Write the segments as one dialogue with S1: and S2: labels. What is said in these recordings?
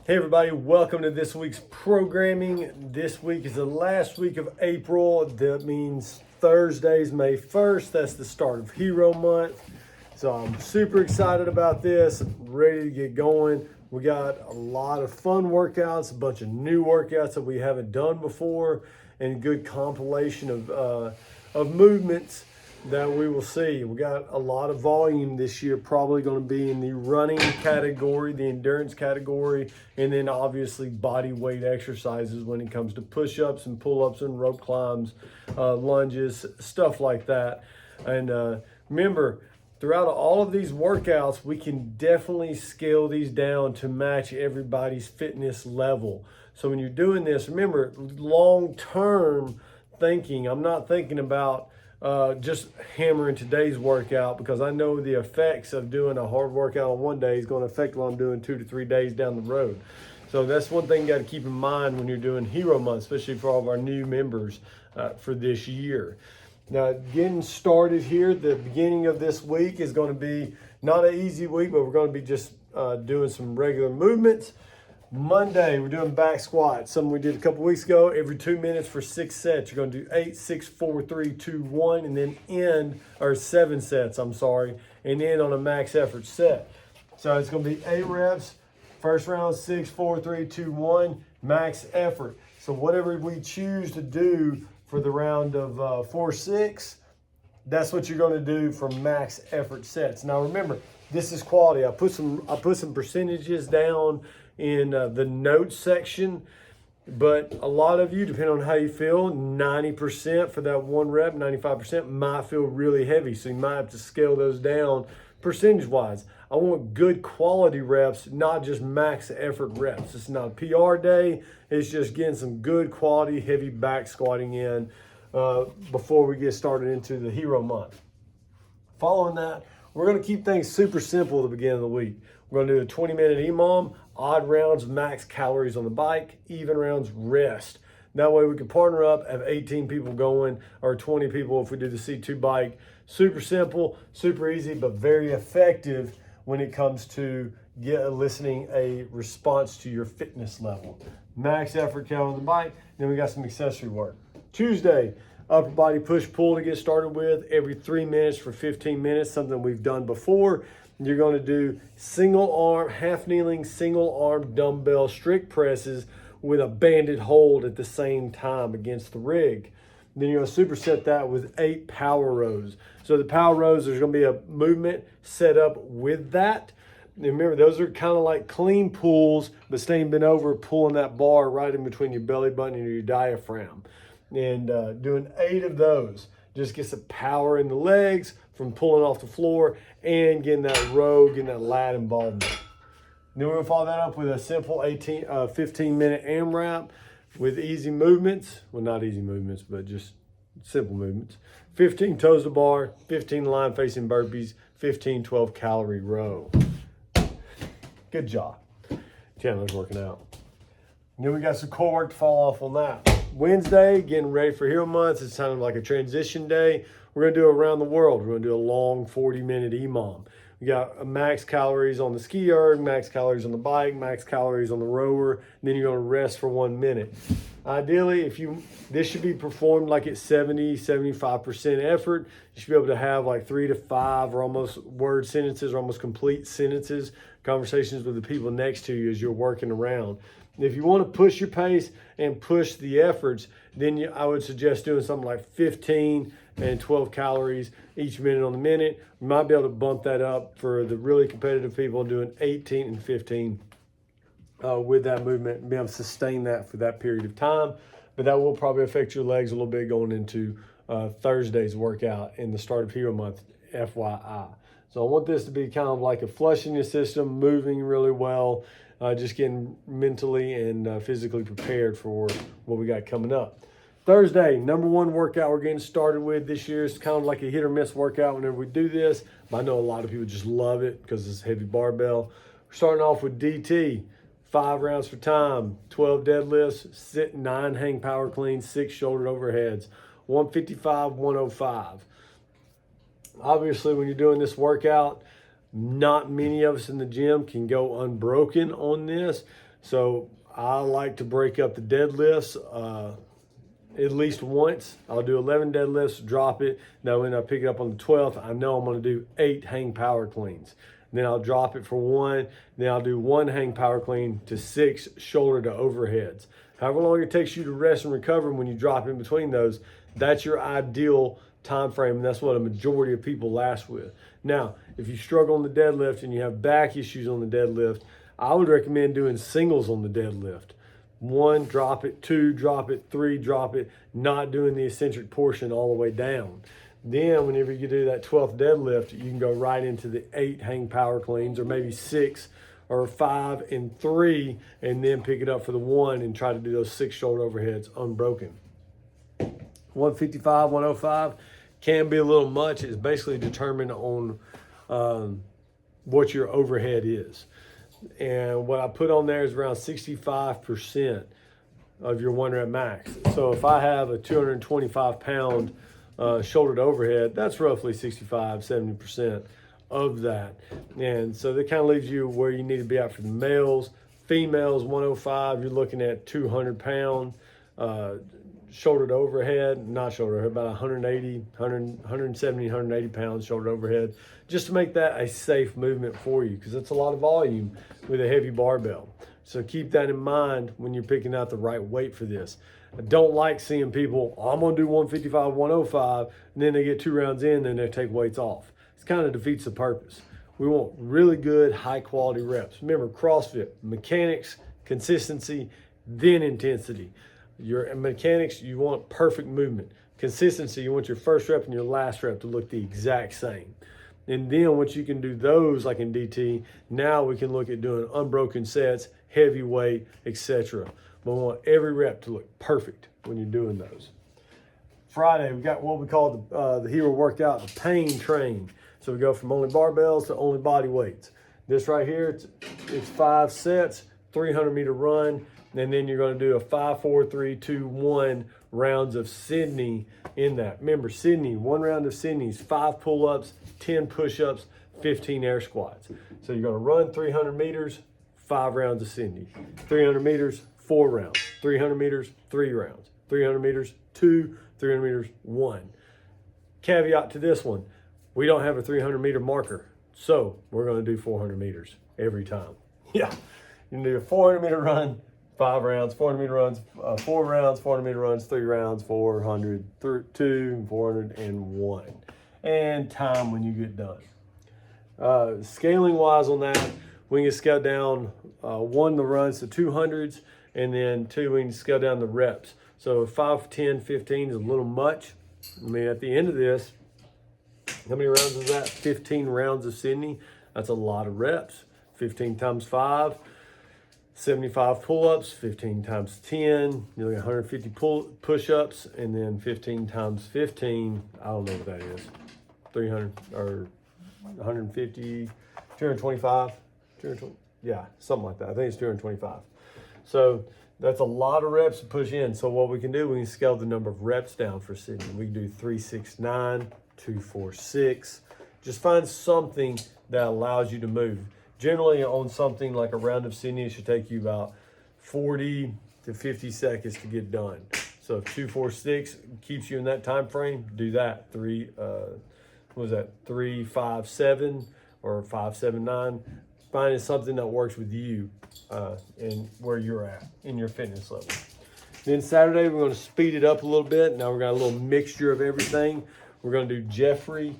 S1: Hey everybody, welcome to this week's programming. This week is the last week of April. That means Thursday's May 1st. That's the start of Hero Month. So I'm super excited about this, ready to get going. We got a lot of fun workouts, a bunch of new workouts that we haven't done before, and good compilation of movements that we will see. We got a lot of volume this year, probably going to be in the running category, the endurance category, and then obviously body weight exercises when it comes to push-ups and pull-ups and rope climbs, lunges, stuff like that. And remember, throughout all of these workouts, we can definitely scale these down to match everybody's fitness level. So when you're doing this, remember, long-term thinking. I'm not thinking about just hammering today's workout, because I know the effects of doing a hard workout on one day is going to affect what I'm doing 2 to 3 days down the road. So that's one thing you got to keep in mind when you're doing Hero Month, especially for all of our new members for this year. Now, getting started here, the beginning of this week is going to be not an easy week, but we're going to be just doing some regular movements. Monday, we're doing back squats, something we did a couple weeks ago, every 2 minutes for 6 sets. You're going to do 8, 6, 4, 3, 2, 1, and then end, or 7 sets, I'm sorry, and end on a max effort set. So it's going to be 8 reps, first round, 6, 4, 3, 2, 1, max effort. So whatever we choose to do for the round of 4, 6, that's what you're going to do for max effort sets. Now remember, this is quality. I put some percentages down in the notes section, but a lot of you, depending on how you feel, 90% for that one rep, 95% might feel really heavy. So you might have to scale those down percentage wise. I want good quality reps, not just max effort reps. It's not a PR day. It's just getting some good quality heavy back squatting in before we get started into the Hero Month. Following that, we're going to keep things super simple at the beginning of the week. We're going to do a 20-minute EMOM, odd rounds, max calories on the bike, even rounds, rest. That way we can partner up, have 18 people going, or 20 people if we do the C2 bike. Super simple, super easy, but very effective when it comes to eliciting a response to your fitness level. Max effort count on the bike, then we got some accessory work. Tuesday, upper body push-pull to get started with, every 3 minutes for 15 minutes, something we've done before. You're going to do single arm, half kneeling, single arm dumbbell strict presses with a banded hold at the same time against the rig. Then you're going to superset that with 8 power rows. So the power rows, there's going to be a movement set up with that. And remember, those are kind of like clean pulls, but staying bent over, pulling that bar right in between your belly button and your diaphragm. And doing 8 of those just gets the power in the legs from pulling off the floor and getting that row, getting that lat involvement. Then we're going to follow that up with a simple 15-minute AMRAP with easy movements. Well, not easy movements, but just simple movements. 15 toes to bar, 15 line facing burpees, 15 12-calorie row. Good job. Chandler's working out. And then we got some core work to follow off on that. Wednesday, getting ready for Hero Month. It's kind of like a transition day. We're going to do around the world. We're going to do a long 40-minute EMOM. We got max calories on the ski erg, max calories on the bike, max calories on the rower. And then you're going to rest for 1 minute. Ideally, this should be performed like at 70-75% effort. You should be able to have like 3 to 5 or almost word sentences or almost complete sentences, conversations with the people next to you as you're working around. If you want to push your pace and push the efforts, then I would suggest doing something like 15 and 12 calories each minute on the minute. You might be able to bump that up for the really competitive people, doing 18 and 15 with that movement, and be able to sustain that for that period of time. But that will probably affect your legs a little bit going into Thursday's workout in the start of Hero Month, FYI. So I want this to be kind of like a flushing your system, moving really well, just getting mentally and physically prepared for what we got coming up. Thursday, number 1 workout we're getting started with this year. It's kind of like a hit or miss workout whenever we do this. But I know a lot of people just love it because it's heavy barbell. We're starting off with DT, 5 rounds for time, 12 deadlifts, 9 hang power cleans, 6 shoulder overheads, 155, 105. Obviously, when you're doing this workout, Not many of us in the gym can go unbroken on this. So I like to break up the deadlifts at least once. I'll do 11 deadlifts, drop it. Now when I pick it up on the 12th, I know I'm going to do 8 hang power cleans. Then I'll drop it for 1. Then I'll do 1 hang power clean to 6 shoulder to overheads. However long it takes you to rest and recover when you drop in between those, that's your ideal time frame, and that's what a majority of people last with. Now, if you struggle on the deadlift and you have back issues on the deadlift, I would recommend doing singles on the deadlift. 1, drop it, 2, drop it, 3, drop it, not doing the eccentric portion all the way down. Then whenever you do that 12th deadlift, you can go right into the 8 hang power cleans, or maybe 6 or 5 and 3, and then pick it up for the 1 and try to do those 6 shoulder overheads unbroken. 155, 105 can be a little much. It's basically determined on what your overhead is. And what I put on there is around 65% of your 1 rep max. So if I have a 225 pound shoulder to overhead, that's roughly 65, 70% of that. And so that kind of leaves you where you need to be at for the males. Females, 105, you're looking at 200 pound shoulder to overhead, not shoulder to overhead, about 170, 180 pounds shoulder to overhead, just to make that a safe movement for you, because it's a lot of volume with a heavy barbell. So keep that in mind when you're picking out the right weight for this. I don't like seeing people, I'm going to do 155, 105, and then they get 2 rounds in and they take weights off. It kind of defeats the purpose. We want really good, high quality reps. Remember, CrossFit, mechanics, consistency, then intensity. Your mechanics, you want perfect movement. Consistency, you want your first rep and your last rep to look the exact same. And then once you can do those, like in DT, now we can look at doing unbroken sets, heavy weight, etc. But we want every rep to look perfect when you're doing those. Friday, we got what we call the hero workout, the pain train. So we go from only barbells to only body weights. This right here, it's 5 sets, 300-meter run, and then you're going to do a 5, 4, 3, 2, 1 rounds of Sydney in that. Remember, Sydney, 1 round of Sydney's 5 pull-ups, 10 push-ups, 15 air squats. So you're going to run 300 meters, 5 rounds of Sydney. 300 meters, 4 rounds. 300 meters, 3 rounds. 300 meters, 2. 300 meters, 1. Caveat to this one, we don't have a 300-meter marker, so we're going to do 400 meters every time. Yeah, you can do a 400-meter run, 5 rounds, 400-meter runs, 4 rounds, 400-meter runs, 3 rounds, 400, 2, 400, and 1. And time when you get done. Scaling wise on that, we can scale down 1, the runs to 200s, and then 2, we can scale down the reps. So 5, 10, 15 is a little much. I mean, at the end of this, how many rounds is that? 15 rounds of Sydney. That's a lot of reps. 15 times 5. 75 pull-ups, 15 times 10, you know, 150 push-ups, and then 15 times 15, I don't know what that is, 300 or 150, 225, 220, yeah, something like that. I think it's 225. So that's a lot of reps to push in. So what we can do, we can scale the number of reps down for Sydney. We can do 3, 6, 9, 2, 4, 6. Just find something that allows you to move. Generally on something like a round of Sydney, it should take you about 40 to 50 seconds to get done. So if 2, 4, 6 keeps you in that time frame, do that. 3, 5, 7 or 5, 7, 9. Finding something that works with you and where you're at in your fitness level. Then Saturday, we're going to speed it up a little bit. Now we're got a little mixture of everything. We're going to do Jeffrey,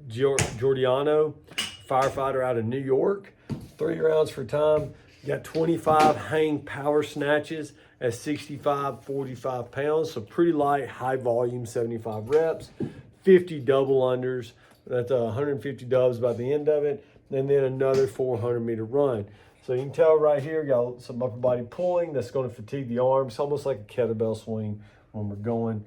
S1: Giordano, firefighter out of New York. 3 rounds for time. You got 25 hang power snatches at 65, 45 pounds. So pretty light, high volume, 75 reps. 50 double unders. That's 150 dubs by the end of it. And then another 400-meter run. So you can tell right here, got some upper body pulling. That's going to fatigue the arms, almost like a kettlebell swing when we're going.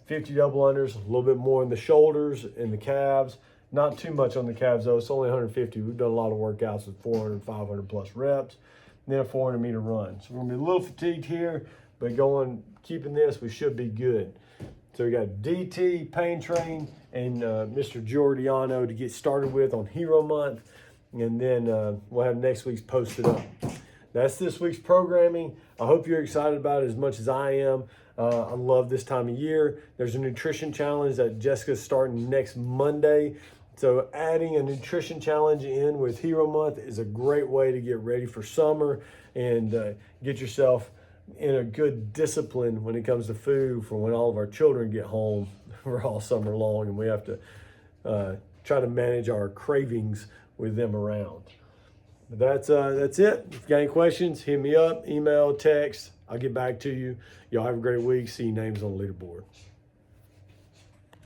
S1: 50 double unders, a little bit more in the shoulders and the calves. Not too much on the calves though, it's only 150. We've done a lot of workouts with 400, 500 plus reps. And then a 400-meter run. So we're gonna be a little fatigued here, but keeping this, we should be good. So we got DT, pain train, and Mr. Giordano to get started with on Hero Month. And then we'll have next week's posted up. That's this week's programming. I hope you're excited about it as much as I am. I love this time of year. There's a nutrition challenge that Jessica's starting next Monday. So adding a nutrition challenge in with Hero Month is a great way to get ready for summer and get yourself in a good discipline when it comes to food for when all of our children get home for all summer long and we have to try to manage our cravings with them around. But that's it. If you got any questions, hit me up, email, text. I'll get back to you. Y'all have a great week. See your names on the leaderboard.